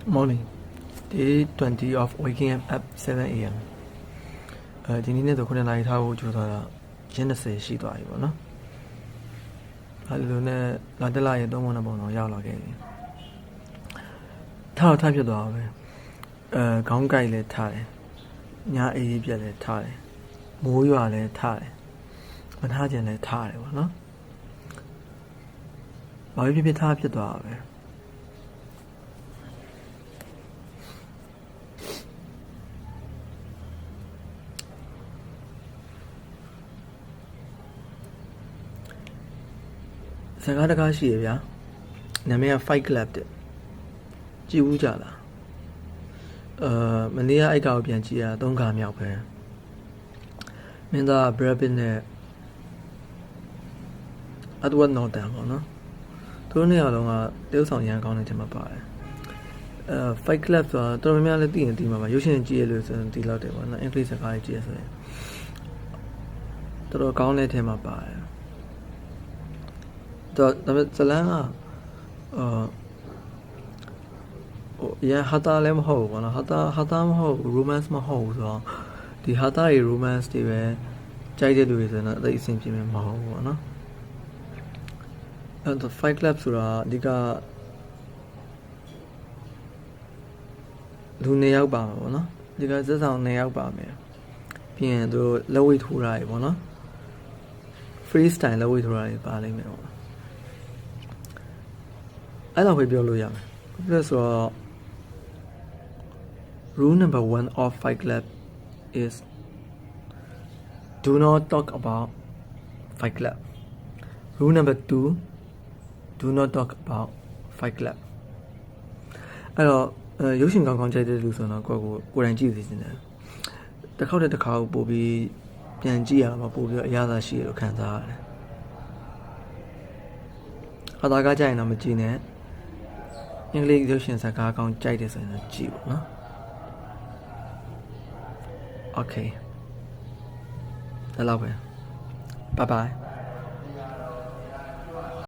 Morning. Day 20 of waking up at 7 a.m. ဒီနေ့နဲ့တော့9နာရီထားဖို့ကြိုးစားတာရင်း20ရှိသွားပြီပေါ့နော်။အဲဒီလိုနဲ့လာတက်လာရဲ့3ပုံတော့ရောက်လာခဲ့ပြီ။ထားဖြစ်သွားပဲ။ခေါင်းကိုက်လည်းထားတယ်။ညအေးပြက်လည်းထားတယ်။မိုးရွာလည်းထားတယ်။မထားခြင်းလည်းထားတယ်ပေါ့နော်။ဘာဖြစ်ထားဖြစ်သွားပဲ။စကားတကားရှိရဗျာနာမည်က Fight Club တဲ့ကြည့်ဦးကြလားမနေ့ကအိုက်ကောက်ပြန်ကြည့်ရ3ခါမြောက်ပဲမင်းသား Brad Pitt နဲ့ Edward Norton ပေါ့နော်သူတို့နှစ်ယောက်လုံးကတရုတ်ဆောင်ရန်ကောင်းတဲ့ချိန်မှာပါတယ်Fight Club ဆိုတာတော်တော်များများလည်းသိရင်သိမှာပါရုပ်ရှင်ကြည့်ရလို့ဆိုရင်ဒီလောက်တယ်ပေါ့နော်အင်္ဂလိပ်စကားကြည့်ရဆိုရင်တော်တော်ကောင်းတဲ့ထဲမှာပါတယ်ဒါပေမဲ့ဇလန်ကရဟာတာလည်းမဟုတ်ဘူးပေါ့နော်ဟာတာမဟုတ် romance မဟုတ်ဘူးဆိုတော့ဒီဟာတာတွေ romance တွေပဲကြိုက်တဲ့လူတွေဆိုတော့အဲ့အဆင်ပြေမှာမဟုတ်ဘူးပေါ့နော်အဲ့တော့ Fight Club ဆိုတာအဓိကလူ2ယောက်ပါမှာပေါ့နော်ဒီကဇက်ဆောင်2ယောက်ပါမယ်ပြီးရင်သူတို့လက်ဝိတ်ထိုးတာတွေပေါ့နော် freestyle လက်ဝိတ်ထိုးတာတွေပါလိမ့်မယ်ပေါ့အဲ့တော့ပြောလို့ရမယ်။ဒါဆိုတော့ rule number 1 of Fight Club is do not talk about Fight Club. Rule number 2 do not talk about Fight Club. အဲ့တော့ရုပ်ရှင်ကောင်းကြိုက်တဲ့လူဆိုတော့ကိုယ်တိုင်ကြည့်စီစဉ်တယ်။တစ်ခေါက်ပို့ပြီးပြန်ကြည့်ရမှာပို့ပြီးအရသာရှိရလို့ခံစားရတယ်။ဟာတာကကြိုက်ရင်တော့မကြည့်နဲ့အင်္ဂလိပ်ရုပ်ရှင်စကားကောင်းကြိုက်တယ်ဆိုရင်တော့ကြည့်ပါနော် Okay ဒါလောက်ပဲ Bye bye